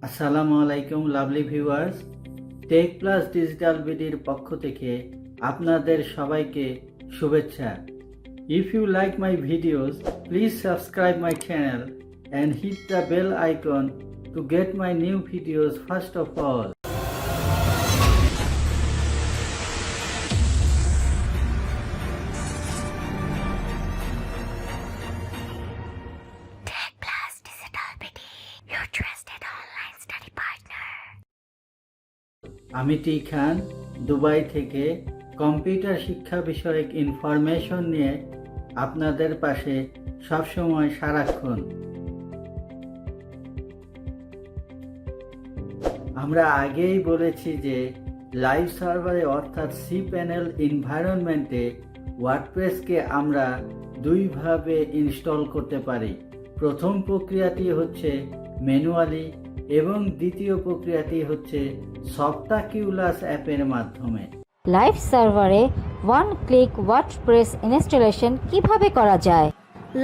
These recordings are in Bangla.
আসসালামু আলাইকুম লাভলি ভিউয়ার্স, টেকপ্লাস ডিজিটাল বিডির পক্ষ থেকে আপনাদের সবাইকে শুভেচ্ছা। If you like my videos, please subscribe my channel and hit the bell icon to get my new videos first of all. Techplus Digital BD, your trusted online study partner. আমি টিখান দুবাই থেকে কম্পিউটার শিক্ষা বিষয়ক ইনফরমেশন নিয়ে আপনাদের পাশে সবসময় সারাক্ষণ। আমরা আগেই বলেছি যে লাইভ সার্ভারে অর্থাৎ cPanel এনভায়রনমেন্টে ওয়ার্ডপ্রেসকে আমরা দুইভাবে ইনস্টল করতে পারি। প্রথম প্রক্রিয়াটি হচ্ছে ম্যানুয়ালি এবং দ্বিতীয় প্রক্রিয়াটি হচ্ছে সফটাকিউলাস অ্যাপের মাধ্যমে। লাইভ সার্ভারে ওয়ান ক্লিক ওয়ার্ডপ্রেস ইনস্টলেশন কিভাবে করা যায়?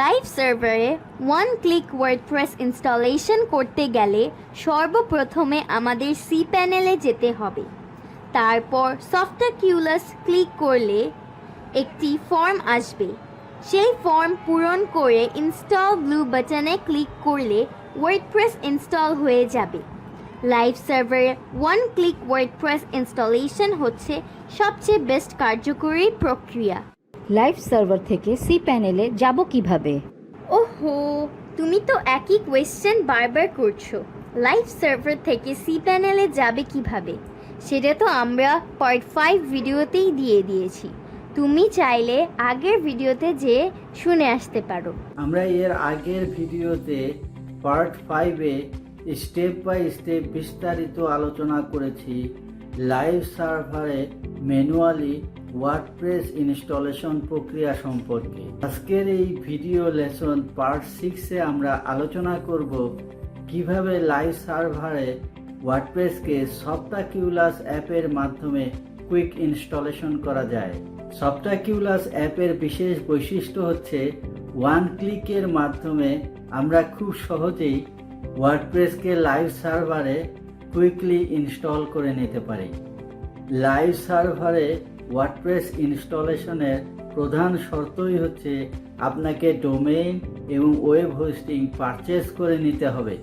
লাইভ সার্ভারে ওয়ান ক্লিক ওয়ার্ডপ্রেস ইনস্টলেশন করতে গেলে সর্বপ্রথমে আমাদের cPanel-এ যেতে হবে। তারপর সফটাকিউলাস ক্লিক করলে একটি ফর্ম আসবে। সেই ফর্ম পূরণ করে ইনস্টল ব্লু বাটনে ক্লিক করলে ওয়ার্ডপ্রেস ইনস্টল হয়ে যাবে। লাইভ সার্ভারে ওয়ান ক্লিক ওয়ার্ডপ্রেস ইনস্টলেশন হচ্ছে সবচেয়ে বেস্ট কার্যকরী প্রক্রিয়া। লাইভ সার্ভার থেকে cPanel-এ যাব কিভাবে? ওহো, তুমি তো একই কোয়েশ্চেন বারবার করছো। লাইভ সার্ভার থেকে cPanel-এ যাবে কিভাবে সেটা তো আমরা পার্ট 5 ভিডিওতেই দিয়ে দিয়েছি। তুমি চাইলে আগের ভিডিওতে যেয়ে শুনে আসতে পারো। আমরা এর আগের ভিডিওতে পার্ট 5-এ স্টেপ বাই স্টেপ বিস্তারিত আলোচনা করেছি লাইভ সার্ভারে ম্যানুয়ালি ওয়ার্ডপ্রেস ইনস্টলেশন প্রক্রিয়া সম্পর্কে। আজকের এই ভিডিও লেসন পার্ট 6-এ আমরা আলোচনা করব কিভাবে লাইভ সার্ভারে ওয়ার্ডপ্রেসকে সফটাকিউলাস অ্যাপের মাধ্যমে কুইক ইনস্টলেশন করা যায়। সফটাকিউলাস অ্যাপের বিশেষ বৈশিষ্ট্য হচ্ছে ওয়ান ক্লিকের মাধ্যমে আমরা খুব সহজেই ওয়ার্ডপ্রেসকে লাইভ সার্ভারে কুইকলি ইনস্টল করে নিতে পারি। লাইভ সার্ভারে ওয়ার্ডপ্রেস ইনস্টলেশনের প্রধান শর্তই হচ্ছে আপনাকে ডোমেইন এবং ওয়েব হোস্টিং পারচেজ করে নিতে হবে।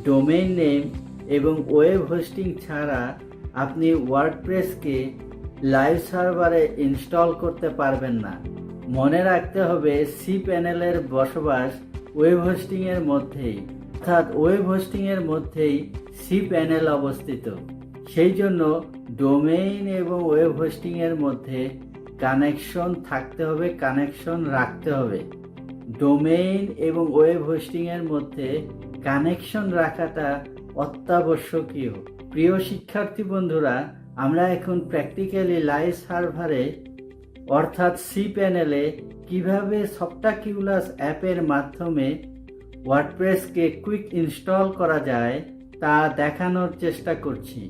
ডোমেইন নেম এবং ওয়েব হোস্টিং ছাড়া আপনি ওয়ার্ডপ্রেসকে লাইভ সার্ভারে ইনস্টল করতে পারবেন না। মনে রাখতে হবে cPanel-এর বসবাস ওয়েব হোস্টিংয়ের মধ্যেই, অর্থাৎ ওয়েব হোস্টিংয়ের মধ্যেই cPanel অবস্থিত। সেই জন্য ডোমেইন এবং ওয়েব হোস্টিংয়ের মধ্যে কানেকশন থাকতে হবে, কানেকশন রাখতে হবে। ডোমেইন এবং ওয়েব হোস্টিংয়ের মধ্যে কানেকশন রাখাটা অত্যাবশ্যকীয়। প্রিয় শিক্ষার্থী বন্ধুরা, আমরা এখন প্র্যাকটিক্যালি লাইভ সার্ভারে অর্থাৎ cPanel-এ কিভাবে সফটাকিউলাস অ্যাপের মাধ্যমে ওয়ার্ডপ্রেসকে কুইক ইনস্টল করা যায় তা দেখানোর চেষ্টা করছি,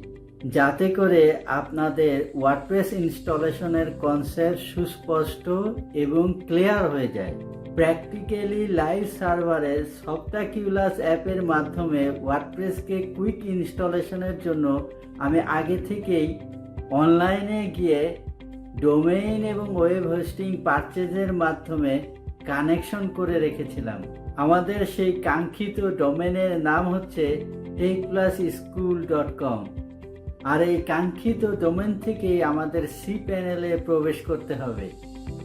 যাতে করে আপনাদের ওয়ার্ডপ্রেস ইনস্টলেশনের কনসেপ্ট সুস্পষ্ট এবং ক্লিয়ার হয়ে যায়। প্র্যাকটিক্যালি লাইভ সার্ভারে সফটাকিউলাস অ্যাপের মাধ্যমে ওয়ার্ডপ্রেসকে কুইক ইনস্টলেশনের জন্য আমি আগে থেকেই অনলাইনে গিয়ে ডোমেইন এবং ওয়েব হোস্টিং পারচেজের মাধ্যমে কানেকশন করে রেখেছিলাম। আমাদের সেই কাঙ্ক্ষিত ডোমেনের নাম হচ্ছে techplusschool.com। আর এই কাঙ্ক্ষিত ডোমেন থেকেই আমাদের cPanel-এ প্রবেশ করতে হবে।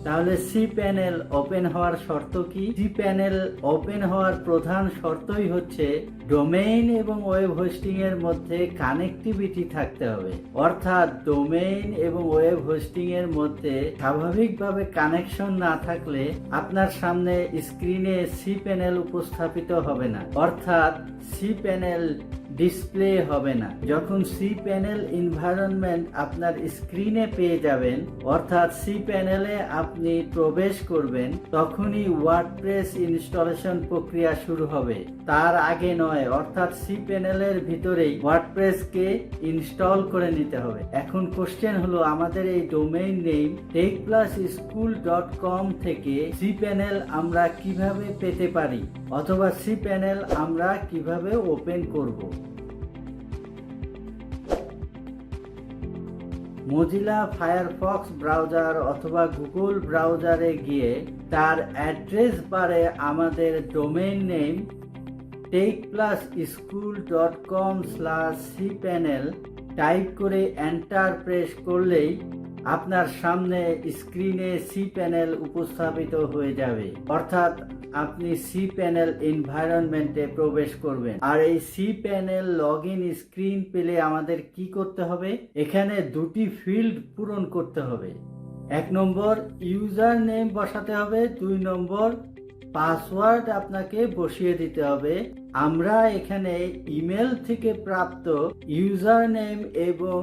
তাহলে cPanel ওপেন হওয়ার শর্ত কি? cPanel ওপেন হওয়ার প্রধান শর্তই হচ্ছে ডোমেইন এবং ওয়েব হোস্টিং এর মধ্যে কানেক্টিভিটি থাকতে হবে। অর্থাৎ ডোমেইন এবং ওয়েব হোস্টিং এর মধ্যে স্বাভাবিকভাবে কানেকশন না থাকলে আপনার সামনে স্ক্রিনে cPanel উপস্থাপিত হবে না, অর্থাৎ cPanel ডিসপ্লে হবে না। যখন cPanel এনভায়রনমেন্ট আপনার স্ক্রিনে পেয়ে যাবেন, অর্থাৎ cPanel-এ আপনি প্রবেশ করবেন, তখনই ওয়ার্ডপ্রেস ইনস্টলেশন প্রক্রিয়া শুরু হবে। তার আগে নয়, অর্থাৎ cPanel-এর ভিতরেই ওয়ার্ডপ্রেসকে ইনস্টল করে নিতে হবে। এখন কোশ্চেন হলো, আমাদের এই ডোমেইন নেম techplusschool.com থেকে cPanel আমরা কিভাবে পেতে পারি, অথবা cPanel আমরা কিভাবে ওপেন করব। মজিলা ফায়ারফক্স ব্রাউজার অথবা গুগল ব্রাউজারে গিয়ে তার অ্যাড্রেস বারে আমাদের ডোমেইন নেম techplusschool.com/cpanel টাইপ করে এন্টার প্রেস করলেই আপনার সামনে স্ক্রিনে cPanel উপস্থাপিত হয়ে যাবে, অর্থাৎ আপনি cPanel এনভায়রনমেন্টে প্রবেশ করবেন। আর এই cPanel লগইন স্ক্রিন পেলে আমাদের কি করতে হবে? এখানে দুটি ফিল্ড পূরণ করতে হবে। 1 নম্বর ইউজার নেম বসাতে হবে, 2 নম্বর পাসওয়ার্ড আপনাকে বসিয়ে দিতে হবে। আমরা এখানে ইমেল থেকে প্রাপ্ত ইউজার নেম এবং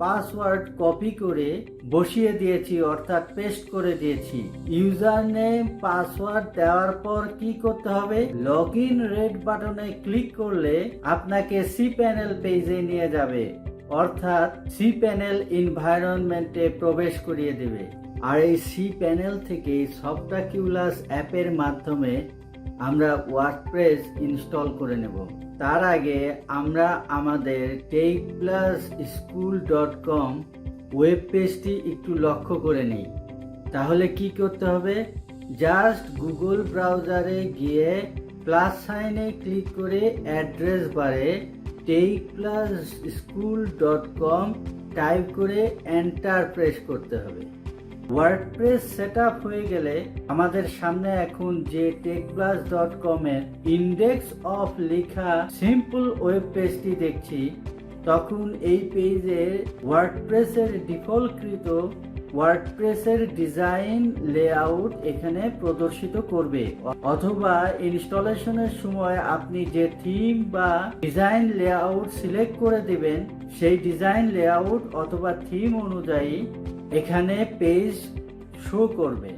পাসওয়ার্ড কপি করে বসিয়ে দিয়েছি, অর্থাৎ পেস্ট করে দিয়েছি। ইউজার নেম পাসওয়ার্ড দেওয়ার পর কি করতে হবে? লগইন রেড বাটনে ক্লিক করলে আপনাকে cPanel পেজে নিয়ে যাবে, অর্থাৎ cPanel এনভায়রনমেন্টে প্রবেশ করিয়ে দেবে। আর এই cPanel থেকে সফটাকিউলাস অ্যাপের মাধ্যমে আমরা ওয়ার্ডপ্রেস ইনস্টল করে নেব। তার আগে আমরা আমাদের techplusschool.com ওয়েব পেজটি একটু লক্ষ্য করে নিই। তাহলে কি করতে হবে? জাস্ট গুগল ব্রাউজারে গিয়ে প্লাস সাইনে ক্লিক করে অ্যাড্রেস বারে techplusschool.com টাইপ করে এন্টার প্রেস করতে হবে। ওয়ার্ডপ্রেস সেটআপ হয়ে গেলে আমাদের সামনে এখন যে techplus.com এর ইন্ডেক্স অফ লেখা সিম্পল ওয়েব পেজটি দেখছি, তখন এই পেজে ওয়ার্ডপ্রেসের ডিফল্টকৃত ওয়ার্ডপ্রেসের ডিজাইন লেআউট এখানে প্রদর্শিত করবে, অথবা ইনস্টলেশনের সময় আপনি যে থিম বা ডিজাইন লেআউট সিলেক্ট করে দেবেন সেই ডিজাইন লেআউট অথবা থিম অনুযায়ী এখানে পেজ শো করবে।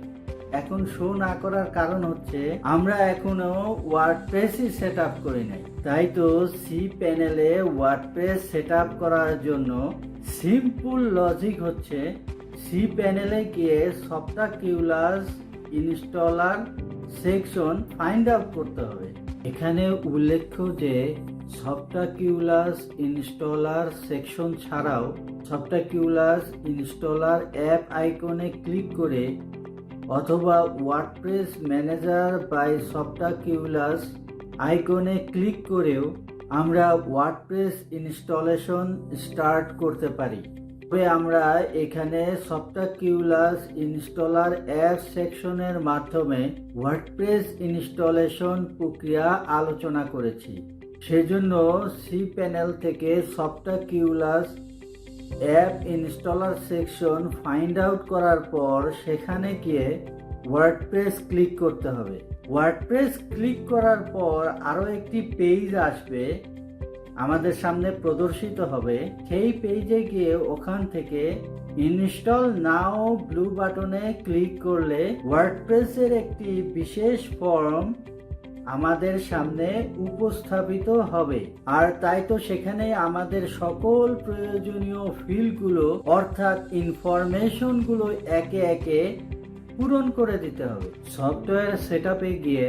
এখন শো না করার কারণ হচ্ছে আমরা এখনো ওয়ার্ডপ্রেসই সেট আপ করি নাই। তাই তো cPanel এ ওয়ার্ডপ্রেস সেট আপ করার জন্য সিম্পল লজিক হচ্ছে cPanel এ গিয়ে সফটাকিউলাস ইনস্টলার সেকশন ফাইন্ড আউট করতে হবে। এখানে উল্লেখ্য যে সফটাকিউলাস ইনস্টলার সেকশন ছাড়াও সফটাকিউলাস ইনস্টলার অ্যাপ আইকনে ক্লিক করে অথবা ওয়ার্ডপ্রেস ম্যানেজার বাই সফটাকিউলাস আইকনে ক্লিক করেও আমরা ওয়ার্ডপ্রেস ইনস্টলেশন স্টার্ট করতে পারি। তবে আমরা এখানে সফটাকিউলাস ইনস্টলার অ্যাপ সেকশনের মাধ্যমে ওয়ার্ডপ্রেস ইনস্টলেশন প্রক্রিয়া আলোচনা করেছি। সেজন্য cPanel থেকে Softaculous app installer section find out করার পর সেখানে গিয়ে ওয়ার্ডপ্রেস ক্লিক করতে হবে। ওয়ার্ডপ্রেস ক্লিক করার পর আরও একটি পেজ আসবে, আমাদের সামনে প্রদর্শিত হবে। সেই পেজে গিয়ে ওখান থেকে ইনস্টল নাও ব্লু বাটনে ক্লিক করলে ওয়ার্ডপ্রেসের একটি বিশেষ ফর্ম আমাদের সামনে উপস্থাপিত হবে। আর তাই তো সেখানে আমাদের সকল প্রয়োজনীয় ফিল্ডগুলো অর্থাৎ ইনফরমেশনগুলো একে একে পূরণ করে দিতে হবে। সফটওয়্যার সেটআপে গিয়ে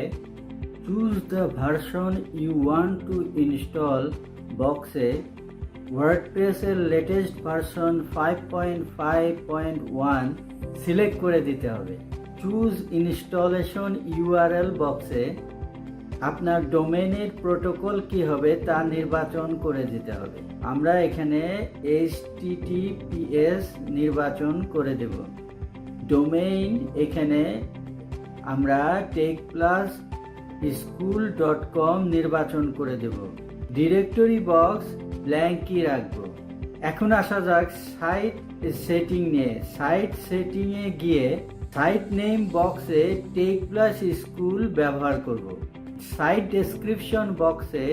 choose the version you want to install বক্সে ওয়ার্ডপ্রেসের লেটেস্ট ভার্সন 5.5.1 সিলেক্ট করে দিতে হবে। চুজ ইনস্টলেশন ইউআরএল বক্সে আপনার ডোমেইনের প্রোটোকল কি হবে তা নির্বাচন করে দিতে হবে। আমরা এখানে HTTPS নির্বাচন করে দেব। ডোমেইন এখানে আমরা techplusschool.com নির্বাচন করে দেব। ডিরেক্টরি বক্স ব্ল্যাঙ্কই রাখবো। এখন আসা যাক সাইট সেটিং নিয়ে। সাইট সেটিংয়ে গিয়ে সাইট নেম বক্সে Techplus স্কুল ব্যবহার করব। সাইট ডেসক্রিপশন বক্সে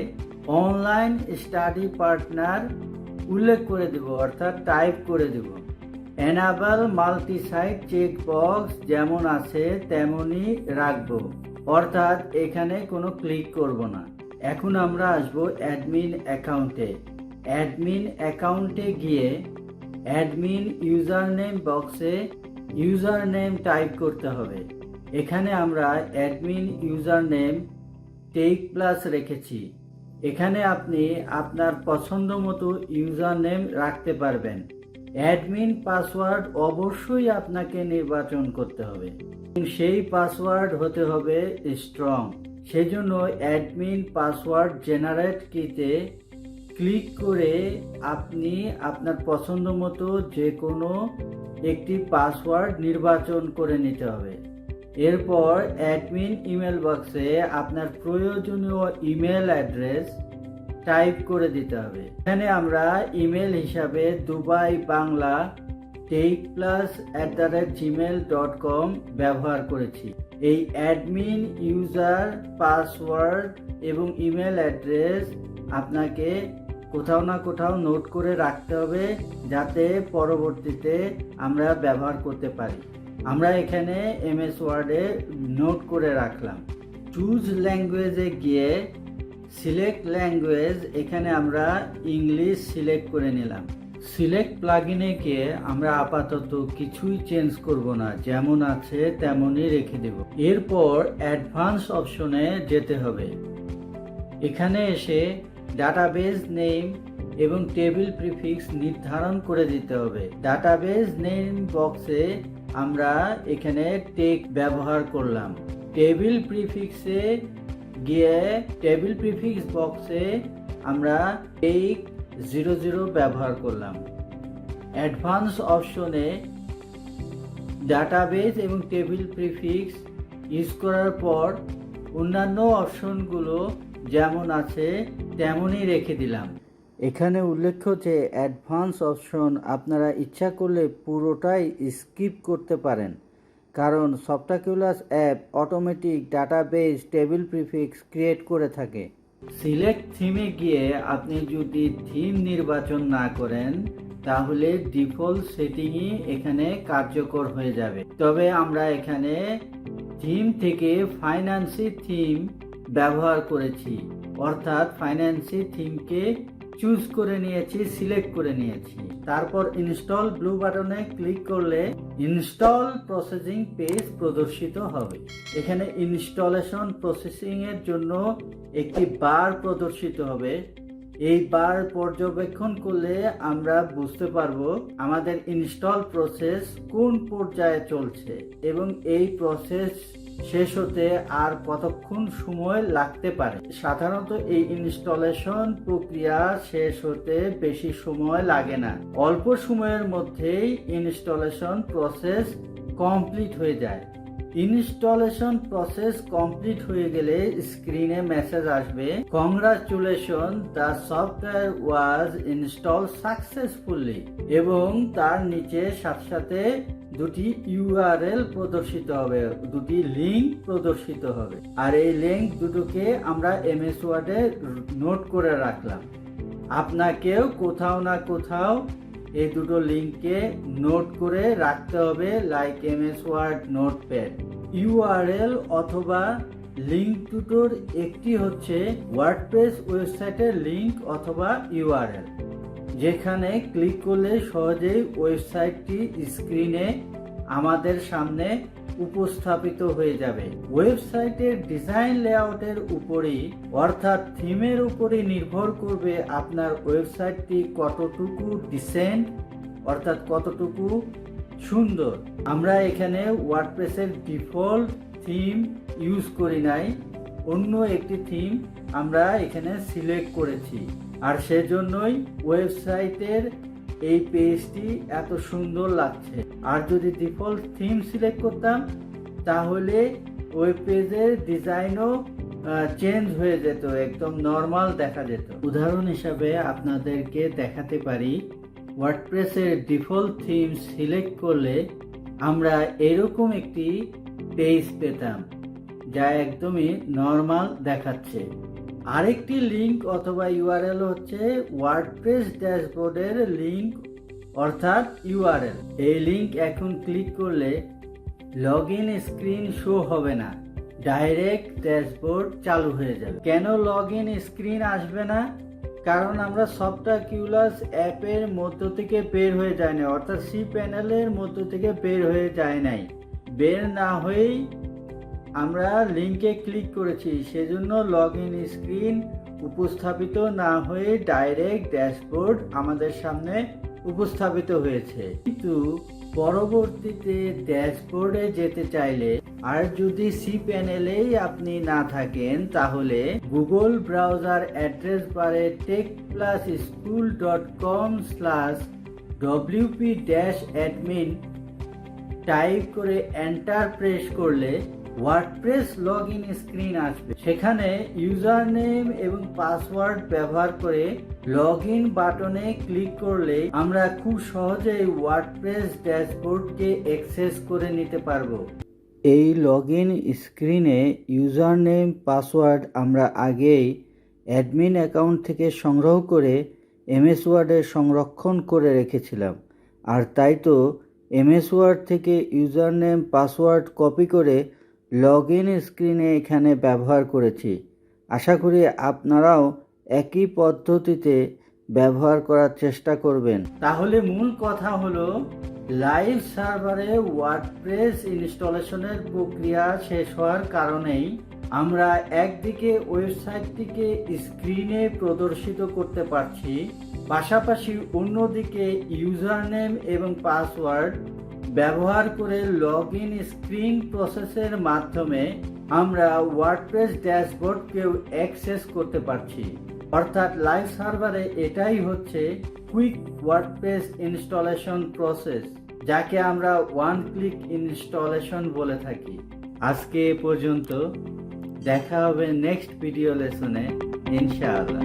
অনলাইন স্টাডি পার্টনার উল্লেখ করে দেব, অর্থাৎ টাইপ করে দেব। Enable multi site check box যেমন আছে তেমনই রাখবো, অর্থাৎ এখানে কোনো ক্লিক করব না। এখন আমরা আসবো অ্যাডমিন অ্যাকাউন্টে। অ্যাডমিন অ্যাকাউন্টে গিয়ে অ্যাডমিন ইউজার নেম বক্সে ইউজার নেম টাইপ করতে হবে। এখানে আমরা অ্যাডমিন ইউজার নেম Techplus রেখেছি। এখানে আপনি আপনার পছন্দ মতো ইউজার নেম রাখতে পারবেন। অ্যাডমিন পাসওয়ার্ড অবশ্যই আপনাকে নির্বাচন করতে হবে, সেই পাসওয়ার্ড হতে হবে স্ট্রং। সেজন্য অ্যাডমিন পাসওয়ার্ড জেনারেট কিতে ক্লিক করে আপনি আপনার পছন্দ মতো যে কোনো একটি পাসওয়ার্ড নির্বাচন করে নিতে হবে। এরপর অ্যাডমিন ইমেল বক্সে আপনার প্রয়োজনীয় ইমেল অ্যাড্রেস টাইপ করে দিতে হবে। এখানে আমরা ইমেল হিসাবে দুবাইবাংলা techplus@gmail.com ব্যবহার করেছি। এই অ্যাডমিন ইউজার পাসওয়ার্ড এবং ইমেল অ্যাড্রেস আপনাকে কোথাও না কোথাও নোট করে রাখতে হবে, যাতে পরবর্তীতে আমরা ব্যবহার করতে পারি। আমরা এখানে এমএস ওয়ার্ডে নোট করে রাখলাম। চুজ ল্যাঙ্গুয়েজে গিয়ে সিলেক্ট ল্যাঙ্গুয়েজ, এখানে আমরা ইংলিশ সিলেক্ট করে নিলাম। সিলেক্ট প্লাগইনে গিয়ে আমরা আপাতত কিছুই চেঞ্জ করব না, যেমন আছে তেমনই রেখে দেব। এরপর অ্যাডভান্স অপশনে যেতে হবে। এখানে এসে ডাটাবেজ নেম এবং টেবিল প্রিফিক্স নির্ধারণ করে দিতে হবে। ডাটাবেজ নেম বক্সে আমরা এখানে টেক ব্যবহার করলাম। টেবিল প্রিফিক্সে গিয়ে টেবিল প্রিফিক্স বক্সে আমরা টেক 00 ব্যবহার করলাম। অ্যাডভান্স অপশনে ডাটাবেজ এবং টেবিল প্রিফিক্স ইউজ করার পর অন্যান্য অপশনগুলো যেমন আছে তেমনই রেখে দিলাম। এখানে উল্লেখ্য যে অ্যাডভান্স অপশন আপনারা ইচ্ছা করলে পুরোটাই স্কিপ করতে পারেন, কারণ Softaculous app automatic database table prefix create করে থাকে। সিলেক্ট থিমে গিয়ে আপনি যদি থিম নির্বাচন না করেন তাহলে ডিফল্ট সেটিংই এখানে কার্যকর হয়ে যাবে। তবে আমরা এখানে থিম থেকে ফাইন্যান্সি থিম ব্যবহার করেছি, অর্থাৎ ফাইন্যান্সি থিমকে চুজ করে নিয়েছি, সিলেক্ট করে নিয়েছি। তারপর ইনস্টল ব্লু বাটনে ক্লিক করলে ইনস্টল প্রসেসিং পেজ প্রদর্শিত হবে। এখানে ইনস্টলেশন প্রসেসিং এর জন্য একটি বার প্রদর্শিত হবে। এই বার পর্যবেক্ষণ করলে আমরা বুঝতে পারবো আমাদের ইনস্টল প্রসেস কোন পর্যায়ে চলছে এবং এই প্রসেস শেষ হতে আর কতক্ষণ সময় লাগতে পারে। সাধারণত এই ইনস্টলেশন প্রক্রিয়া শেষ হতে বেশি সময় লাগে না, অল্প সময়ের মধ্যেই ইনস্টলেশন প্রসেস কমপ্লিট হয়ে যায়। ইনস্টলেশন প্রসেস কমপ্লিট হয়ে গেলে স্ক্রিনে মেসেজ আসবে, congratulation, the software was install successfully, এবং তার নিচে সাথে সাথে দুটি ইউআরএল প্রদর্শিত হবে, দুটি লিঙ্ক প্রদর্শিত হবে। আর এই লিঙ্ক দুটোকে আমরা এমএস ওয়ার্ডে নোট করে রাখলাম। আপনাকেও কোথাও না কোথাও এই দুটো লিঙ্ককে নোট করে রাখতে হবে, like MS Word notepad. URL অথবা লিঙ্ক দুটোর একটি হচ্ছে ওয়ার্ডপ্রেস ওয়েবসাইটের লিঙ্ক অথবা ইউআরএল, যেখানে ক্লিক করলে সহজেই ওয়েবসাইটটি স্ক্রিনে আমাদের সামনে উপস্থাপিত হয়ে যাবে। ওয়েবসাইটের ডিজাইন লেআউটের উপরই, অর্থাৎ থিমের উপরই নির্ভর করবে আপনার ওয়েবসাইটটি কতটুকু ডিসেন্ট, অর্থাৎ কতটুকু সুন্দর। আমরা এখানে ওয়ার্ডপ্রেসের ডিফল্ট থিম ইউজ করি নাই, অন্য একটি থিম আমরা এখানে সিলেক্ট করেছি, আর সেজন্যই ওয়েবসাইটের এই পেজটি এত সুন্দর লাগছে। আর যদি ডিফল্ট থিম সিলেক্ট করতাম তাহলে ওয়েব পেজের ডিজাইনও চেঞ্জ হয়ে যেত, একদম নর্মাল দেখা যেত। উদাহরণ হিসাবে আপনাদেরকে দেখাতে পারি, ওয়ার্ডপ্রেসের ডিফল্ট থিম সিলেক্ট করলে আমরা এরকম একটি পেজ পেতাম, যা একদমই নর্মাল দেখাচ্ছে। আরেকটি লিঙ্ক অথবা ইউআরএল হচ্ছে ওয়ার্ডপ্রেস ড্যাশবোর্ডের লিঙ্ক, অর্থাৎ ইউআরএল। এই লিঙ্ক এখন ক্লিক করলে লগইন স্ক্রিন শো হবে না, ডাইরেক্ট ড্যাশবোর্ড চালু হয়ে যাবে। কেন লগইন স্ক্রিন আসবে না? কারণ আমরা সফটাকিউলাস অ্যাপের মধ্য থেকে বের হয়ে যায় না, অর্থাৎ cPanel-এর মধ্য থেকে বের হয়ে যায় নাই। বের না হয়েই আমরা লিঙ্কে ক্লিক করেছি, সেজন্য লগইন স্ক্রিন উপস্থাপিত না হয়ে ডাইরেক্ট ড্যাশবোর্ড আমাদের সামনে উপস্থাপিত হয়েছে। কিন্তু পরবর্তীতে ড্যাশবোর্ডে যেতে চাইলে আর যদি cPanel-এই আপনি না থাকেন, তাহলে গুগল ব্রাউজার অ্যাড্রেস বারে techplus.com/wp-admin টাইপ করে এন্টার প্রেস করলে ওয়ার্ডপ্রেস লগইন স্ক্রিন আসবে। সেখানে ইউজার নেম এবং পাসওয়ার্ড ব্যবহার করে লগইন বাটনে ক্লিক করলে আমরা খুব সহজেই ওয়ার্ডপ্রেস ড্যাশবোর্ডকে অ্যাক্সেস করে নিতে পারবো। এই লগইন স্ক্রিনে ইউজার নেম পাসওয়ার্ড আমরা আগেই অ্যাডমিন অ্যাকাউন্ট থেকে সংগ্রহ করে এমএস ওয়ার্ডে সংরক্ষণ করে রেখেছিলাম। আর তাই তো এমএস ওয়ার্ড থেকে ইউজার নেম পাসওয়ার্ড কপি করে লগইন স্ক্রিনে এখানে ব্যবহার করেছি। আশা করি আপনারাও একই পদ্ধতিতে ব্যবহার করার চেষ্টা করবেন। তাহলে মূল কথা হলো, লাইভ সার্ভারে ওয়ার্ডপ্রেস ইনস্টলেশনের প্রক্রিয়া শেষ হওয়ার কারণেই আমরা একদিকে ওয়েবসাইটটিকে স্ক্রিনে প্রদর্শিত করতে পারছি, পাশাপাশি অন্যদিকে ইউজার নেম এবং পাসওয়ার্ড ব্যবহার করে লগইন স্ক্রিন প্রসেসের মাধ্যমে আমরা ওয়ার্ডপ্রেস ড্যাশবোর্ডকেও অ্যাক্সেস করতে পারছি। অর্থাৎ লাইভ সার্ভারে এটাই হচ্ছে কুইক ওয়ার্ডপ্রেস ইনস্টলেশন প্রসেস, যাকে আমরা ওয়ান ক্লিক ইনস্টলেশন বলে থাকি। আজকে এ পর্যন্ত, দেখা হবে নেক্সট ভিডিও লেসনে ইনশাআল্লাহ।